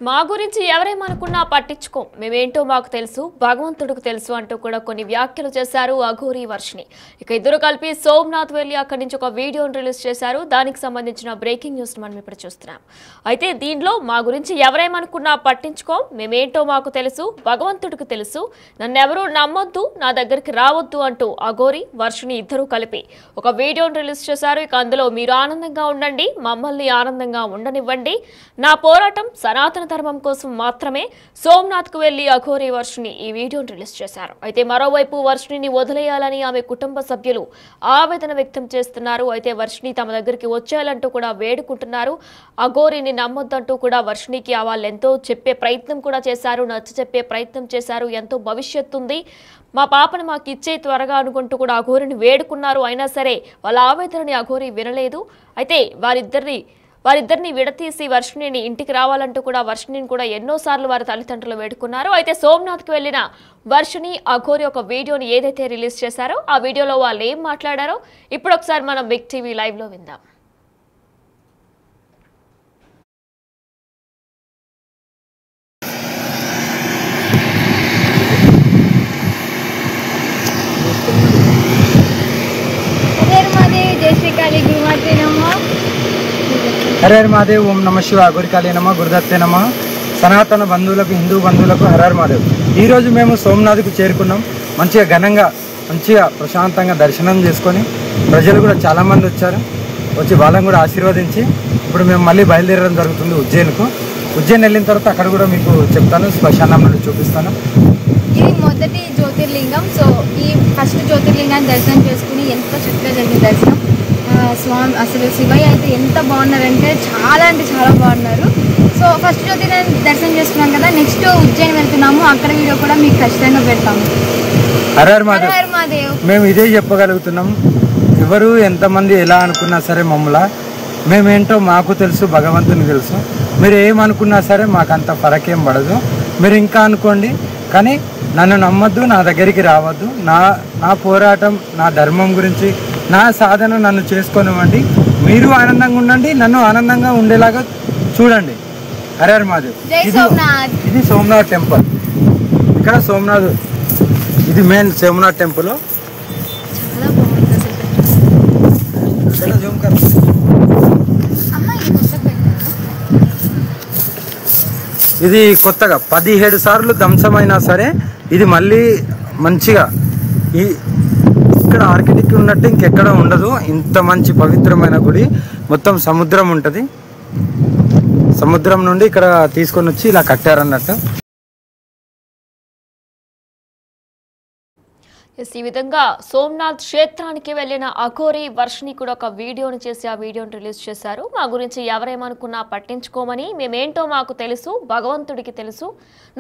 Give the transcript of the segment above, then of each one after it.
మా గురించి ఎవరేమనుకున్నా పట్టించుకో, మేమేంటో మాకు తెలుసు, భగవంతుడికి తెలుసు అంటూ కూడా కొన్ని వ్యాఖ్యలు చేశారు అఘోరి వర్షిని. ఇక ఇద్దరు కలిపి సోమనాథ్ వెళ్లి అక్కడి నుంచి ఒక వీడియోను రిలీజ్ చేశారు. దానికి సంబంధించిన బ్రేకింగ్ న్యూస్ మనం ఇప్పుడు చూస్తున్నాం. అయితే దీనిలో మా గురించి ఎవరేమనుకున్నా పట్టించుకో, మేమేంటో మాకు తెలుసు, భగవంతుడికి తెలుసు, నన్నెవరూ నమ్మొద్దు, నా దగ్గరికి రావద్దు అంటూ అఘోరి వర్షిని ఇద్దరు కలిపి ఒక వీడియోను రిలీజ్ చేశారు. ఇక అందులో మీరు ఆనందంగా ఉండండి, మమ్మల్ని ఆనందంగా ఉండనివ్వండి, నా పోరాటం సనాతన ధర్మం కోసం మాత్రమే, సోమనాథ్కు వెళ్లి అఘోరి వర్షిని ఈ వీడియోను రిలీజ్ చేశారు. అయితే మరోవైపు వర్షిని వదిలేయాలని ఆమె కుటుంబ సభ్యులు ఆవేదన వ్యక్తం చేస్తున్నారు. అయితే వర్షిని తమ దగ్గరికి వచ్చేయాలంటూ కూడా వేడుకుంటున్నారు. అఘోరిని నమ్మొద్దంటూ కూడా వర్షినికి వాళ్ళు ఎంతో చెప్పే ప్రయత్నం కూడా చేశారు, నచ్చ చెప్పే ప్రయత్నం చేశారు. ఎంతో భవిష్యత్తు ఉంది, మా పాపను మాకు ఇచ్చే త్వరగా అనుకుంటూ కూడా అఘోరిని వేడుకున్నారు. అయినా సరే వాళ్ళ ఆవేదనని అఘోరి వినలేదు. అయితే వారిద్దరిని విడతీసి వర్షిణిని ఇంటికి రావాలంటూ కూడా వర్షిణిని కూడా ఎన్నోసార్లు వారి తల్లిదండ్రులు వేడుకున్నారు. అయితే సోమనాథ్కి వెళ్లిన వర్షిని అఘోరి ఒక వీడియోని ఏదైతే రిలీజ్ చేశారో ఆ వీడియోలో వాళ్ళు ఏం మాట్లాడారో ఇప్పుడు ఒకసారి మనం బిగ్ టీవీ లైవ్ లో విందాం. హర హర మహాదేవ్. ఓం నమ శివాయ. గురికాళీ నమ, గురుదత్తే నమ. సనాతన బంధువులకు, హిందూ బంధువులకు హర హర మహాదేవ్. ఈరోజు మేము సోమనాథ్కు చేరుకున్నాం. మంచిగా ఘనంగా, మంచిగా ప్రశాంతంగా దర్శనం చేసుకొని ప్రజలు కూడా చాలామంది వచ్చారు. వచ్చి వాళ్ళని కూడా ఆశీర్వదించి ఇప్పుడు మేము మళ్ళీ బయలుదేరడం జరుగుతుంది ఉజ్జయిన్కు. ఉజ్జయిన్ వెళ్ళిన తర్వాత అక్కడ కూడా మీకు చెప్తాను, శ్మశానం నుండి చూపిస్తాను. ఇది మొదటి జ్యోతిర్లింగం. సో ఈ ఫస్ట్ జ్యోతిర్లింగాన్ని దర్శనం చేసుకుని ఎంతో చక్కగా జరిగింది దర్శనం. స్వామి అసలు శివయ్య అయితే ఎంత బాగున్నారంటే చాలా బాగున్నారు. సో ఫస్ట్ జ్యోతిర్లింగాన్ని దర్శనం చేసుకున్నాం కదా, నెక్స్ట్ ఉజ్జయిన్ వెళ్తున్నాము. అక్కడ వీడియో కూడా మీకు ఖచ్చితంగా పెడతాము. హర హర మహాదేవ్. మేము ఇదే చెప్పగలుగుతున్నాం. ఎవరు ఎంతమంది ఎలా అనుకున్నా సరే మమ్మల్ని, మేమేంటో మాకు తెలుసు, భగవంతునికి తెలుసు. మీరు ఏమనుకున్నా సరే మాకు అంత ఫరకేం పడదు. మీరు ఇంకా అనుకోండి, కానీ నన్ను నమ్మద్దు, నా దగ్గరికి రావద్దు. నా పోరాటం, నా ధర్మం గురించి, నా సాధన నన్ను చేసుకొనివ్వండి. మీరు ఆనందంగా ఉండండి, నన్ను ఆనందంగా ఉండేలాగా చూడండి. హర హర మహాదేవ్. ఇది సోమనాథ్ టెంపుల్. ఇక్కడ సోమనాథ్, ఇది మెయిన్ సోమనాథ్ టెంపుల్. ఇది కొత్తగా 17 సార్లు ధ్వంసమైనా సరే ఇది మళ్ళీ మంచిగా ఇక్కడ ఆర్కిటెక్ట్ ఉన్నట్టు ఇంకెక్కడ ఉండదు. ఇంత మంచి పవిత్రమైన గుడి. మొత్తం సముద్రం ఉంటుంది. సముద్రం నుండి ఇక్కడ తీసుకొని వచ్చి ఇలా కట్టారన్నట్టు. ఈ విధంగా సోమనాథ్ క్షేత్రానికి వెళ్లిన అఘోరి వర్షిని కూడా ఒక వీడియోని చేసి ఆ వీడియోని రిలీజ్ చేశారు. మా గురించి ఎవరేమనుకున్నా పట్టించుకోమని, మేమేంటో మాకు తెలుసు, భగవంతుడికి తెలుసు,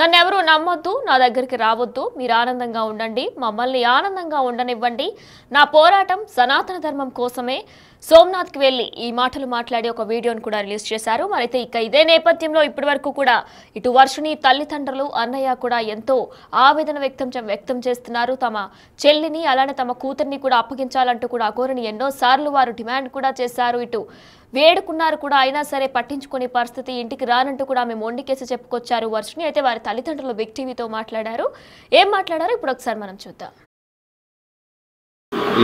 నన్నెవరూ నమ్మొద్దు, నా దగ్గరికి రావద్దు, మీరు ఆనందంగా ఉండండి, మమ్మల్ని ఆనందంగా ఉండనివ్వండి, నా పోరాటం సనాతన ధర్మం కోసమే, సోమనాథ్కి వెళ్లి ఈ మాటలు మాట్లాడి ఒక వీడియోను కూడా రిలీజ్ చేశారు. మరైతే ఇక ఇదే నేపథ్యంలో ఇప్పటి వరకు కూడా ఇటు వర్షిని తల్లిదండ్రులు, అన్నయ్య కూడా ఎంతో ఆవేదన వ్యక్తం చేస్తున్నారు. తమ చెల్లిని అలానే తమ కూతుర్ని కూడా అప్పగించాలంటూ కూడా అఘోరిని ఎన్నోసార్లు వారు డిమాండ్ కూడా చేశారు, ఇటు వేడుకున్నారు కూడా. అయినా సరే పట్టించుకునే పరిస్థితి, ఇంటికి రానంటూ కూడా మేము మొండికేసి చెప్పుకొచ్చారు వర్షిని. అయితే వారి తల్లిదండ్రులు బిగ్ టీవీతో మాట్లాడారు. ఏం మాట్లాడారో ఇప్పుడు ఒకసారి మనం చూద్దాం.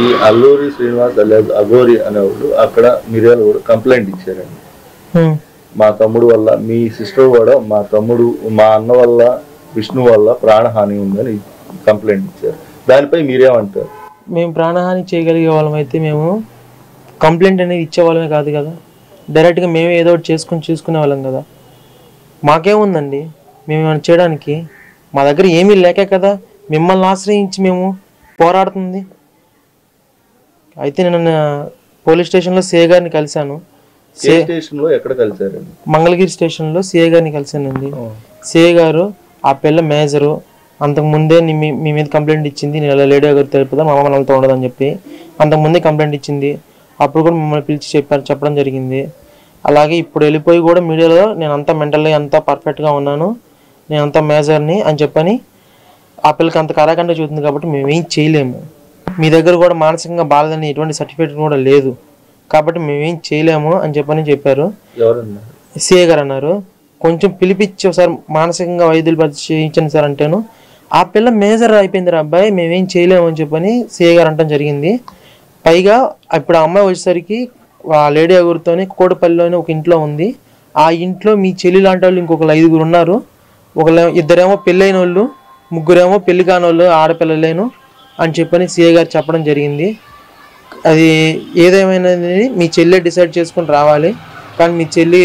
ఈ అల్లూరి శ్రీనివాస్ అలియాస్ అఘోరి అనేవాడు అక్కడ మిర్యాల కూడా కంప్లైంట్ ఇచ్చారండి. మా తమ్ముడు వల్ల, మీ సిస్టర్ కూడా మా తమ్ముడు, మా అన్న వల్ల, విష్ణు వల్ల ప్రాణహాని ఉందని కంప్లైంట్ ఇచ్చారు. దానిపై మీరేమంటారు? మేము ప్రాణహాని చేయగలిగే వాళ్ళం అయితే మేము కంప్లైంట్ అనేది ఇచ్చేవాళ్ళమే కాదు కదా, డైరెక్ట్గా మేమే ఏదో ఒకటి చూసుకునే వాళ్ళం కదా. మాకేముందండి మేము ఏమైనా చేయడానికి? మా దగ్గర ఏమీ లేకే కదా మిమ్మల్ని ఆశ్రయించి మేము పోరాడుతుంది. అయితే నేను పోలీస్ స్టేషన్లో సిఐ గారిని కలిశాను. మంగళగిరి స్టేషన్లో సిఐ గారిని కలిశానండి. సిఐ గారు ఆ పిల్ల మేజరు, అంతకుముందే మీ మీద కంప్లైంట్ ఇచ్చింది, నేను ఇలా లేడీ గారు తెలుపుదా మా అమ్మ వాళ్ళతో ఉండదని చెప్పి అంతకుముందే కంప్లైంట్ ఇచ్చింది. అప్పుడు కూడా మమ్మల్ని పిలిచి చెప్పడం జరిగింది. అలాగే ఇప్పుడు వెళ్ళిపోయి కూడా మీడియాలో నేను అంతా మెంటల్లీ అంతా పర్ఫెక్ట్గా ఉన్నాను, నేను అంతా మేజర్ని అని చెప్పని ఆ పిల్లకి అంత కరాకండ చూస్తుంది. కాబట్టి మేమేం చేయలేము. మీ దగ్గర కూడా మానసికంగా బాధని ఎటువంటి సర్టిఫికేట్ కూడా లేదు, కాబట్టి మేమేం చేయలేము అని చెప్పారు. సిఐ గారు అన్నారు. కొంచెం పిలిపించి ఒకసారి మానసికంగా వైద్యులు చేయించండి సార్ అంటేను ఆ పిల్ల మేజర్ అయిపోయింది అబ్బాయి మేమేం చేయలేము అని చెప్పని సిఐ గారు అంటాం జరిగింది. పైగా ఇప్పుడు ఆ అమ్మాయి వచ్చేసరికి ఆ లేడీ అగురితోని కోటపల్లిలోని ఒక ఇంట్లో ఉంది. ఆ ఇంట్లో మీ చెల్లి లాంటి వాళ్ళు ఇంకొకరు 5 ఉన్నారు. ఇద్దరేమో పెళ్ళైన వాళ్ళు, ముగ్గురేమో పెళ్లి కాని వాళ్ళు ఆడపిల్లలేను అని చెప్పని సిఐ గారు చెప్పడం జరిగింది. అది ఏదేమైనా మీ చెల్లె డిసైడ్ చేసుకుని రావాలి, కానీ మీ చెల్లి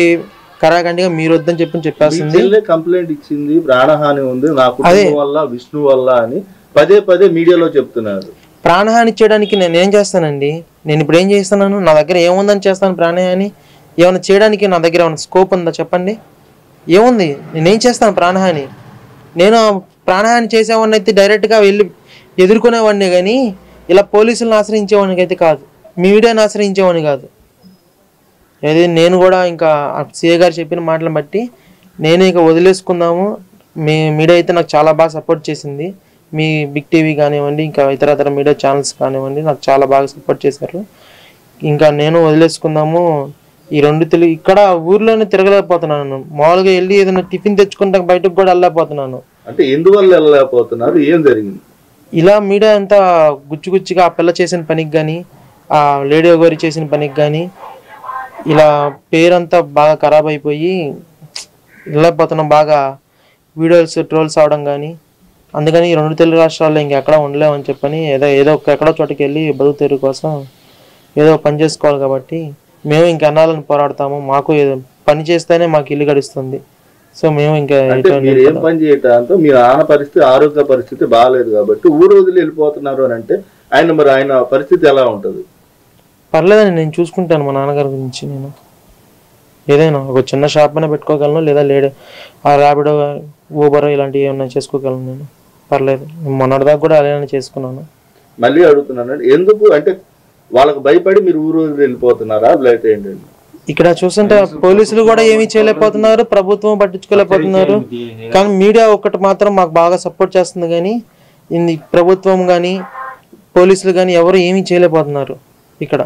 కరాఖండిగా మీరు వద్దని చెప్పేస్తుంది. కంప్లైంట్ ఇచ్చింది, ప్రాణహాని ఉంది నా కుటుంబం వల్ల, విష్ణు వల్ల అని పదే మీడియాలో చెప్తున్నారు. ప్రాణహాని చేయడానికి నేనేం చేస్తానండి? నేను ఇప్పుడు ఏం చేస్తున్నాను? నా దగ్గర ఏముందని చేస్తాను ప్రాణహాని? ఏమైనా చేయడానికి నా దగ్గర ఏమైనా స్కోప్ ఉందా చెప్పండి? ఏముంది? నేనేం చేస్తాను ప్రాణహాని? నేను ప్రాణహాని చేసేవాడిని అయితే డైరెక్ట్గా వెళ్ళి ఎదుర్కొనేవాడిని, కానీ ఇలా పోలీసులను ఆశ్రయించేవాడికి అయితే కాదు, మీడియాని ఆశ్రయించేవాడిని కాదు. అది నేను కూడా ఇంకా సిఏ గారు చెప్పిన మాటలను బట్టి నేను ఇక వదిలేసుకుందాము. మీడియా అయితే నాకు చాలా బాగా సపోర్ట్ చేసింది. మీ బిగ్ టీవీ కానివ్వండి, ఇంకా ఇతర మీడియా ఛానల్స్ కానివ్వండి, నాకు చాలా బాగా సపోర్ట్ చేశారు. ఇంకా నేను వదిలేసుకుందాము. ఈ 2 తెలుగు ఇక్కడ ఊర్లోనే తిరగలేకపోతున్నాను. మామూలుగా వెళ్ళి ఏదైనా టిఫిన్ తెచ్చుకుంటా బయటకు కూడా వెళ్ళలేకపోతున్నాను. అంటే ఎందువల్ల వెళ్ళలేకపోతున్నారు? ఏం జరిగింది? ఇలా మీడియా అంతా గుచ్చిగా ఆ పిల్ల చేసిన పనికి కానీ, ఆ లేడీ గారి చేసిన పనికి కానీ ఇలా పేరంతా బాగా ఖరాబ్ అయిపోయి వెళ్ళలేకపోతున్నాం. బాగా వీడియోస్ ట్రోల్స్ అవడం కానీ, అందుకని 2 తెలుగు రాష్ట్రాల్లో ఇంకెక్కడ ఉండలేమని చెప్పని ఏదో ఎక్కడో చోటుకి వెళ్ళి బతుకు తెరుగు కోసం ఏదో పని చేసుకోవాలి. కాబట్టి మేము ఇంకెన్నాళ్ళని పోరాడతాము. మాకు పని చేస్తేనే మాకు ఇల్లు గడుస్తుంది. సో మేము ఇంకా ఏం పని చేయటంతో మీ నాన్న పరిస్థితి, ఆరోగ్య పరిస్థితి బాగాలేదు కాబట్టి ఊరు వదిలి వెళ్ళిపోతున్నారు అని అంటే ఆయన పరిస్థితి ఎలా ఉంటుంది? పర్లేదండి, నేను చూసుకుంటాను మా నాన్నగారి గురించి. నేను ఏదైనా ఒక చిన్న షాప్ అయినా పెట్టుకోగలను, లేదా ఆ ర్యాపిడో, ఊబర్ ఇలాంటివి ఏమైనా చేసుకోగలను. నేను పర్లేదు, మొన్నటిదాకా కూడా అలానే చేసుకున్నాను. మళ్ళీ అడుగుతున్నాను, ఎందుకు అంటే వాళ్ళకి భయపడి మీరు ఊరు వదిలి వెళ్ళిపోతున్నారా లేకపోతే ఏంటండి? ఇక్కడ చూస్తుంటే పోలీసులు కూడా ఏమీ చేయలేకపోతున్నారు, ప్రభుత్వం పట్టించుకోలేకపోతున్నారు. కానీ మీడియా ఒక్కటి మాత్రం మాకు బాగా సపోర్ట్ చేస్తుంది. కానీ ప్రభుత్వం కానీ పోలీసులు కానీ ఎవరు ఏమీ చేయలేకపోతున్నారు. ఇక్కడ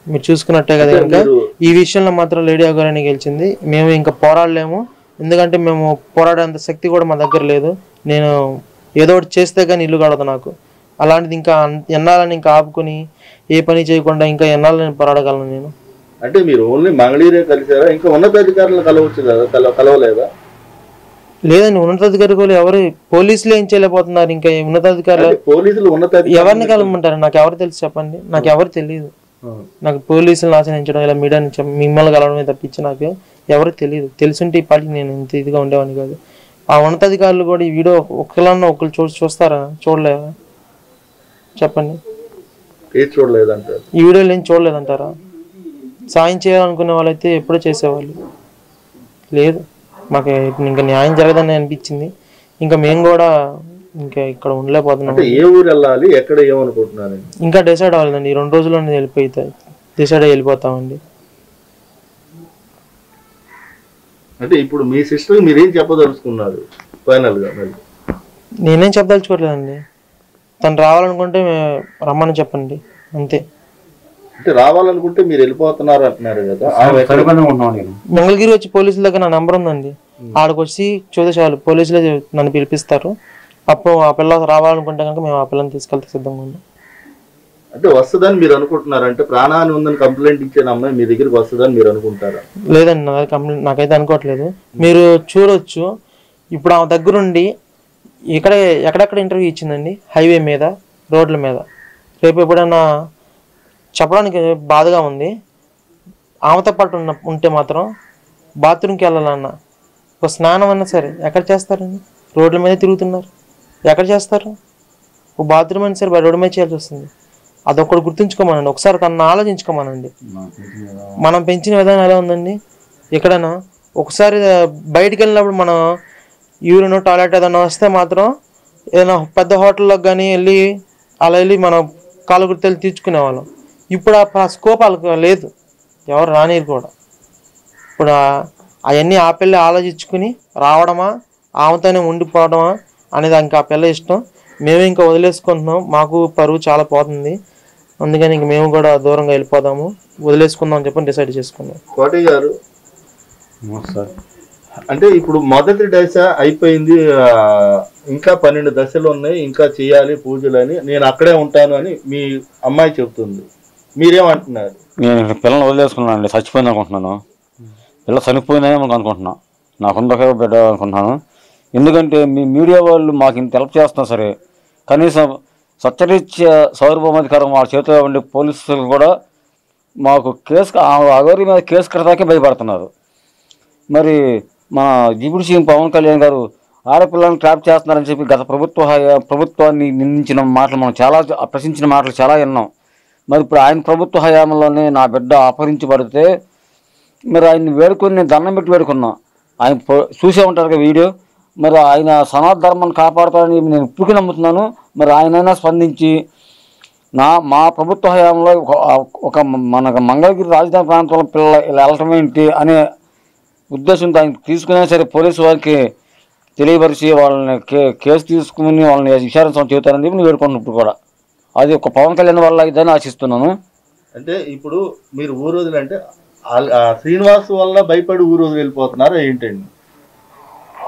మీరు చూసుకున్నట్టే కదా. ఇంకా ఈ విషయంలో మాత్రం లేడీ అగోరాని గెలిచింది. మేము ఇంకా పోరాడలేము, ఎందుకంటే మేము పోరాడేంత శక్తి కూడా మా దగ్గర లేదు. నేను ఏదో ఒకటి చేస్తే కానీ ఇల్లు గడదు నాకు. అలాంటిది ఇంకా ఎన్నాళ్ళని ఇంకా ఆపుకొని ఏ పని చేయకుండా ఇంకా ఎన్నాళ్ళని పోరాడగలను నేను? అంటే మీరు ఓన్లీ మంగళీరే కలిసారా? ఇంకా ఉన్నతాధికారులను కలవచ్చు కదా, కలవలేదా? లేదండి, ఉన్నతాధికారులు ఎవరు పోలీసులు ఏం చేయలేకపోతున్నారు. ఇంకా ఉన్నతాధికారులు ఎవరిని కలవమంటారు? నాకు ఎవరు తెలుసు చెప్పండి? నాకు ఎవరు తెలియదు. నాకు పోలీసులను ఆశ్రయించడం, ఇలా మీడియాని మిమ్మల్ని కలవడమే తప్పించి నాకు ఎవరు తెలియదు. తెలుసుంటే ఈ పాటికి నేను ఇంత ఇదిగా ఉండేవాడిని కాదు. ఆ ఉన్నతాధికారులు కూడా ఈ వీడియో ఒకరు చూస్తారా? చూడలేదా చెప్పండి? చూడలేదంటారు. ఈ వీడియోలు ఏం చూడలేదంటారా? సాయం చేయాలనుకునే వాళ్ళైతే ఎప్పుడో చేసేవాళ్ళు. లేదు, మాకు ఇంకా న్యాయం జరగదని అనిపించింది. ఇంకా మేము కూడా ఇంకా ఇక్కడ ఉండలేకపోతున్నాం. ఏ ఊరు వెళ్ళాలి, ఎక్కడ ఏమనుకుంటున్నారు? ఇంకా డిసైడ్ అవ్వాలండి. 2 రోజుల్లోనే డిసైడ్ అయ్యి వెళ్ళిపోతామండి. అంటే ఇప్పుడు మీ సిస్టర్ మీరేం చెప్పదలుచుకున్నారు ఫైనల్ గా? నేనేం చెప్పదలుచుకోవట్లేదండి. తను రావాలనుకుంటే రమ్మని చెప్పండి, అంతే. అంటే రావాలనుకుంటే మీరు వెళ్ళిపోతున్నారు అంటున్నారు కదా. మంగళగిరి వచ్చి పోలీసుల దగ్గర నా నెంబర్ ఉందండి. ఆడికి వచ్చి చూసేవాళ్ళు పోలీసులే నన్ను పిలిపిస్తారు. అప్పుడు ఆ పిల్ల రావాలనుకుంటే కనుక మేము ఆ పిల్లని తీసుకెళ్తే సిద్ధంగా ఉన్నాం. అంటే వస్తుందని మీరు అనుకుంటున్నారు? అంటే ప్రాణహాని ఉందని కంప్లైంట్ ఇచ్చిన అమ్మాయి మీ దగ్గరికి వస్తుందని మీరు అనుకుంటారా? లేదండి, నా కంప్లైంట్ నాకైతే అనుకోవట్లేదు. మీరు చూడొచ్చు, ఇప్పుడు ఆమె దగ్గరుండి ఎక్కడెక్కడ ఇంటర్వ్యూ ఇచ్చిందండి, హైవే మీద, రోడ్ల మీద. రేపు ఎప్పుడైనా చెప్పడానికి బాధగా ఉంది. ఆమెతో పాటు ఉంటే మాత్రం బాత్రూమ్కి వెళ్ళాలన్నా, ఒక స్నానం అన్నా సరే ఎక్కడ చేస్తారండి? రోడ్ల మీద తిరుగుతున్నారు, ఎక్కడ చేస్తారు? ఒక బాత్రూమ్ అయినా సరే రోడ్డు మీద చేయాల్సి వస్తుంది. అదొకటి గుర్తుంచుకోమనండి, ఒకసారి తనను ఆలోచించుకోమనండి. మనం పెంచిన విధానం ఎలా ఉందండి? ఎక్కడైనా ఒకసారి బయటికి వెళ్ళినప్పుడు మనం యూరిన్, టాయిలెట్ ఏదైనా వస్తే మాత్రం ఏదైనా పెద్ద హోటల్లోకి కానీ అలా వెళ్ళి మనం కాలు గుర్తెళ్ళి తీర్చుకునేవాళ్ళం. ఇప్పుడు ఆ స్కోప్ వాళ్ళకి లేదు, ఎవరు రానిరు కూడా. ఇప్పుడు అవన్నీ ఆ పిల్ల ఆలోచించుకుని రావడమా, ఆమెతోనే ఉండిపోవడమా అనేది ఇంకా ఆ పిల్ల ఇష్టం. మేము ఇంకా వదిలేసుకుంటున్నాం, మాకు పరువు చాలా పోతుంది. అందుకని ఇంక మేము కూడా దూరంగా వెళ్ళిపోదాము, వదిలేసుకుందాం అని చెప్పి డిసైడ్ చేసుకున్నాం. కోటి గారు అంటే ఇప్పుడు మొదటి దశ అయిపోయింది, ఇంకా 12 దశలు ఉన్నాయి, ఇంకా చేయాలి పూజలు అని, నేను అక్కడే ఉంటాను అని మీ అమ్మాయి చెబుతుంది. మీరేమంటున్నారు? నేను పిల్లల్ని వదిలేసుకున్నాను అండి, చచ్చిపోయింది అనుకుంటున్నాను. పిల్ల చనిపోయిందేమో అనుకుంటున్నాను, నాకుందకే బిడ్డ అనుకుంటున్నాను. ఎందుకంటే మీ మీడియా వాళ్ళు మాకు ఇంత హెల్ప్ చేస్తున్నా సరే, కనీసం సత్యరీత్య సార్వభౌమాధికారం వాళ్ళ చేతిలో ఉండే పోలీసులు కూడా మాకు కేసు అగోరి మీద కేసు కడతాకే భయపడుతున్నారు. మరి మన డిప్యూటీ సీఎం పవన్ కళ్యాణ్ గారు ఆడపిల్లలను ట్రాప్ చేస్తున్నారని చెప్పి గత ప్రభుత్వాన్ని నిందించిన మాటలు మనం చాలా ప్రశ్నించిన మాటలు చాలా విన్నాం. మరి ఇప్పుడు ఆయన ప్రభుత్వ హయాంలోనే నా బిడ్డ అపహరించబడితే మరి ఆయన్ని వేడుకొని నేను దండం పెట్టి వేడుకున్నా. ఆయన చూసే ఉంటారు కదా వీడియో. మరి ఆయన సనాతన ధర్మాన్ని కాపాడుతారని నేను ఇప్పటికీ నమ్ముతున్నాను. మరి ఆయనైనా స్పందించి మా ప్రభుత్వ హయాంలో ఒక మన మంగళగిరి రాజధాని ప్రాంతంలో పిల్లలు ఇలా వెళ్ళటం ఏంటి అనే ఉద్దేశంతో ఆయన తీసుకునే సరే పోలీసు వారికి తెలియపరిచి వాళ్ళని కేసు తీసుకుని వాళ్ళని విచారించడం చేస్తారని చెప్పి నేను వేడుకుంటున్నప్పుడు కూడా అది ఒక పవన్ కళ్యాణ్ వల్ల ఇదని ఆశిస్తున్నాను. అంటే ఇప్పుడు మీరు ఊరు వదిలి అంటే శ్రీనివాస్ వల్ల భయపడి ఊరు వదిలి వెళ్ళిపోతున్నారా ఏంటండి?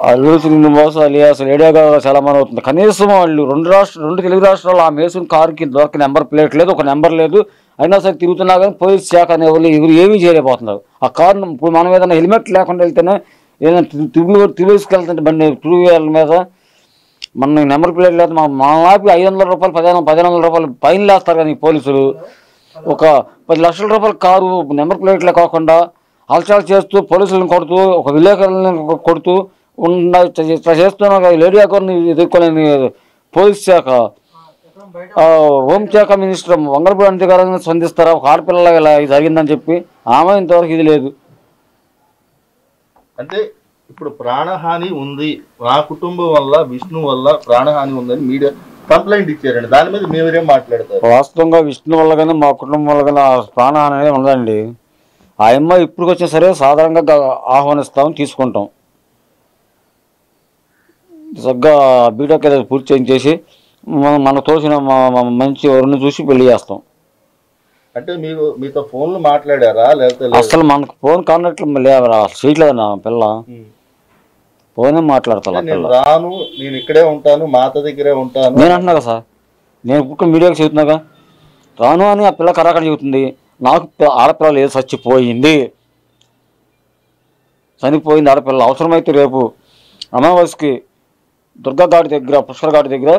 అల్లు శ్రీనివాస్ అలియాస్ రేడియోగా చాలా మంది అవుతుంది. కనీసం వాళ్ళు రెండు తెలుగు రాష్ట్రాలు ఆ మేసుని కారుకి దొరక నెంబర్ ప్లేట్ లేదు, ఒక నెంబర్ లేదు, అయినా సరే తిరుగుతున్నా కానీ పోలీస్ శాఖ అనే వాళ్ళు ఎవరు ఏమీ చేయలేకపోతున్నారు. ఆ కారును ఇప్పుడు మనం ఏదైనా హెల్మెట్ లేకుండా వెళ్తేనే ఏదైనా తీసుకెళ్తుంటే బండి 2 వీలర్ల మీద మన నెంబర్ ప్లేట్ లేదు, మన ఆపి 500 రూపాయలు 1500 రూపాయలు ఫైన్ వేస్తారు. కానీ పోలీసులు ఒక 10 లక్షల రూపాయల కారు నెంబర్ ప్లేట్లే కాకుండా హల్చల్ చేస్తూ పోలీసులను కొడుతూ ఒక విలేకరులను కొడుతూ ఇట్లా చేస్తున్నా లేడీ అకౌంట్ని ఎదుర్కోలేని పోలీస్ శాఖ హోంశాఖ మినిస్టర్ వంగలపూడి అనిత గారు స్పందిస్తారా? ఒక ఆడపిల్ల ఇలా జరిగిందని చెప్పి ఆమె ఇంతవరకు ఇది లేదు. అంటే ఇప్పుడు ప్రాణహాని ఉంది, మా కుటుంబం వల్ల విష్ణు వల్ల ప్రాణహాని ఉందని మీడియా కంప్లైంట్ ఇచ్చారండి. దాని మీద మీరేం మాట్లాడతారు? వాస్తవంగా విష్ణు వల్ల కానీ మా కుటుంబం వల్ల కానీ ప్రాణహాని అనేది ఉండదండి. ఆ అమ్మాయి ఇప్పుడు వచ్చినా సరే సాధారణంగా ఆహ్వానిస్తామని తీసుకుంటాం. చక్కగా బీటెక్ ఏదో పూర్తి చేయించేసి మనకు తోచిన మంచి ఎవరిని చూసి పెళ్లి చేస్తాం. అంటే మీరు మీతో ఫోన్లు మాట్లాడారా? లేకపోతే అసలు మనకు ఫోన్ కాంటాక్ట్ లేవరా, చేయట్లేదన్నా పిల్ల ఫోనే మాట్లాడతా. నేను రాను, నేను ఇక్కడే ఉంటాను, మాత దగ్గరే ఉంటాను నేను అంటున్నా కదా సార్, నేను ఇప్పుడు మీడియాకి చెబుతున్నాగా రాను అని ఆ పిల్ల కరాకడ చెబుతుంది. నాకు ఆడపిల్ల లేదు, చచ్చిపోయింది, చనిపోయింది ఆడపిల్ల. అవసరమైతే రేపు అమావాస్యకి దుర్గా ఘాటి దగ్గర పుష్కర ఘాటి దగ్గర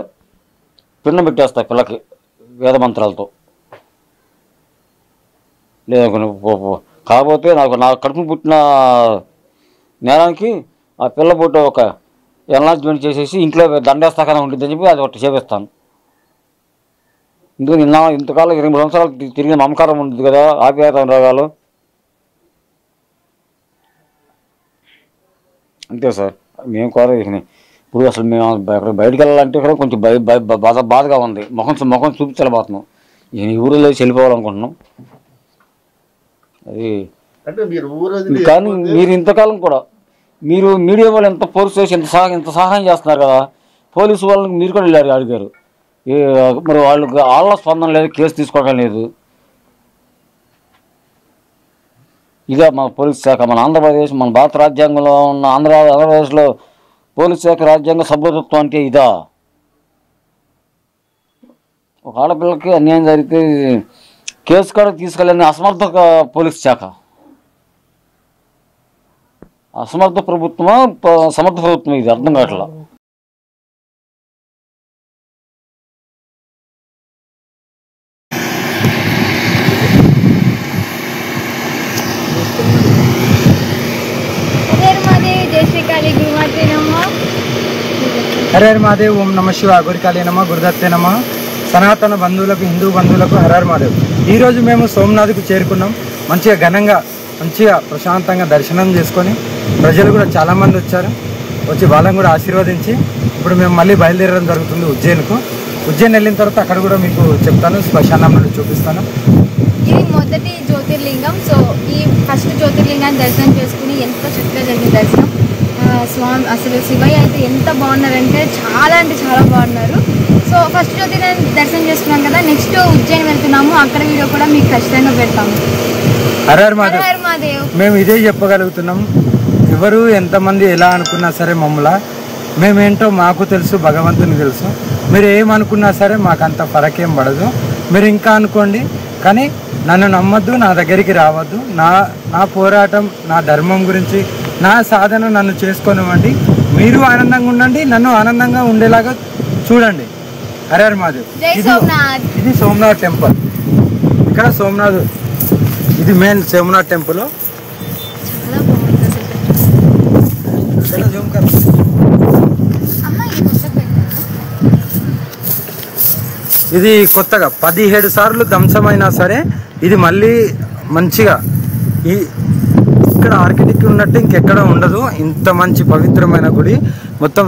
పిండం పెట్టేస్తా పిల్లకి వేద మంత్రాలతో. లేదు కాకపోతే నా కడుపు పుట్టిన నేరానికి ఆ పిల్ల పుట్ట ఒక ఎన్లాజ్మెంట్ చేసేసి ఇంట్లో దండేస్తాకనే ఉంటుందని చెప్పి అది ఒకటి చేపిస్తాను. ఎందుకు ఇంతకాలం 23 సంవత్సరాలు తిరిగిన మమకారం ఉంటుంది కదా, ఆప్యాయత రోగాలు. అంతే సార్, మేము కోరేది. ఇప్పుడు అసలు మేము బయటకు వెళ్ళాలంటే కూడా కొంచెం బాధగా ఉంది. ముఖం చూపించలేకపోతున్నాం. ఈ ఊరిలో వెళ్ళిపోవాలనుకుంటున్నాం. అది కానీ మీరు ఇంతకాలం కూడా మీరు మీడియా వాళ్ళు ఎంత ఫోర్స్ చేసి ఇంత సహాయం చేస్తున్నారు కదా, పోలీసు వాళ్ళకి మీరు కూడా వెళ్ళారు అడిగారు. మరి వాళ్ళ స్పందన లేదు, కేసు తీసుకోవడం లేదు. ఇదే మన పోలీస్ శాఖ, మన ఆంధ్రప్రదేశ్, మన భారత రాజ్యాంగంలో ఉన్న ఆంధ్రప్రదేశ్లో పోలీస్ శాఖ రాజ్యాంగ సభ్యత్వం అంటే ఇదా? ఒక ఆడపిల్లకి అన్యాయం జరిగితే కేసు కూడా తీసుకెళ్ళని అసమర్థ పోలీస్ శాఖ. అసమర్థ ప్రభుత్వమా సమర్థ ప్రభుత్వం ఇది అర్థం కావట్లా. హరహర మహాదేవ్. ఓం నమ శివ. గురికాళీ నమ, గురుదత్తే నమ. సనాతన బంధువులకు, హిందూ బంధువులకు హరహర మహాదేవ్. ఈరోజు మేము సోమనాథ్కు చేరుకున్నాం. మంచిగా ఘనంగా మంచిగా ప్రశాంతంగా దర్శనం చేసుకొని ప్రజలు కూడా చాలామంది వచ్చారు. వచ్చి వాళ్ళని కూడా ఆశీర్వదించి ఇప్పుడు మేము మళ్ళీ బయలుదేరడం జరుగుతుంది ఉజ్జయిన్కు. ఉజ్జయిన్ వెళ్ళిన తర్వాత అక్కడ కూడా మీకు చెప్తాను, శ్మశానం నుండి చూపిస్తాను. ఇది మొదటి జ్యోతిర్లింగం. సో ఈ ఫస్ట్ జ్యోతిర్లింగాన్ని దర్శనం చేసుకుని ఎంత చక్కగా జరిగింది దర్శనం. స్వామి అసలు శివయ్య అయితే ఎంత బాగున్నారంటే చాలా బాగున్నారు. సో ఫస్ట్ జ్యోతిర్లింగాన్ని దర్శనం చేసుకున్నాం కదా, నెక్స్ట్ ఉజ్జయిన్ వెళ్తున్నాము. అక్కడ వీడియో కూడా మీకు ఖచ్చితంగా పెడతాము. హరహర మహాదేవ్. మేము ఇదే చెప్పగలుగుతున్నాం, ఎవరు ఎంతమంది ఎలా అనుకున్నా సరే మమ్మల్ని మేమేంటో మాకు తెలుసు, భగవంతునికి తెలుసు. మీరు ఏమనుకున్నా సరే మాకు అంత ఫరకేం పడదు. మీరు ఇంకా అనుకోండి, కానీ నన్ను నమ్మద్దు, నా దగ్గరికి రావద్దు. నా పోరాటం, నా ధర్మం గురించి, నా సాధన నన్ను చేసుకొనివ్వండి. మీరు ఆనందంగా ఉండండి, నన్ను ఆనందంగా ఉండేలాగా చూడండి. హర హర మహాదేవ్. ఇది సోమనాథ్ టెంపుల్. ఇక్కడ సోమనాథ్, ఇది మెయిన్ సోమనాథ్ టెంపుల్. ఇది కొత్తగా 17 సార్లు ధ్వంసమైనా సరే ఇది మళ్ళీ మంచిగా ఇక్కడ ఆర్కిటెక్ట్ ఉన్నట్టు ఇంకెక్కడ ఉండదు. ఇంత మంచి పవిత్రమైన గుడి మొత్తం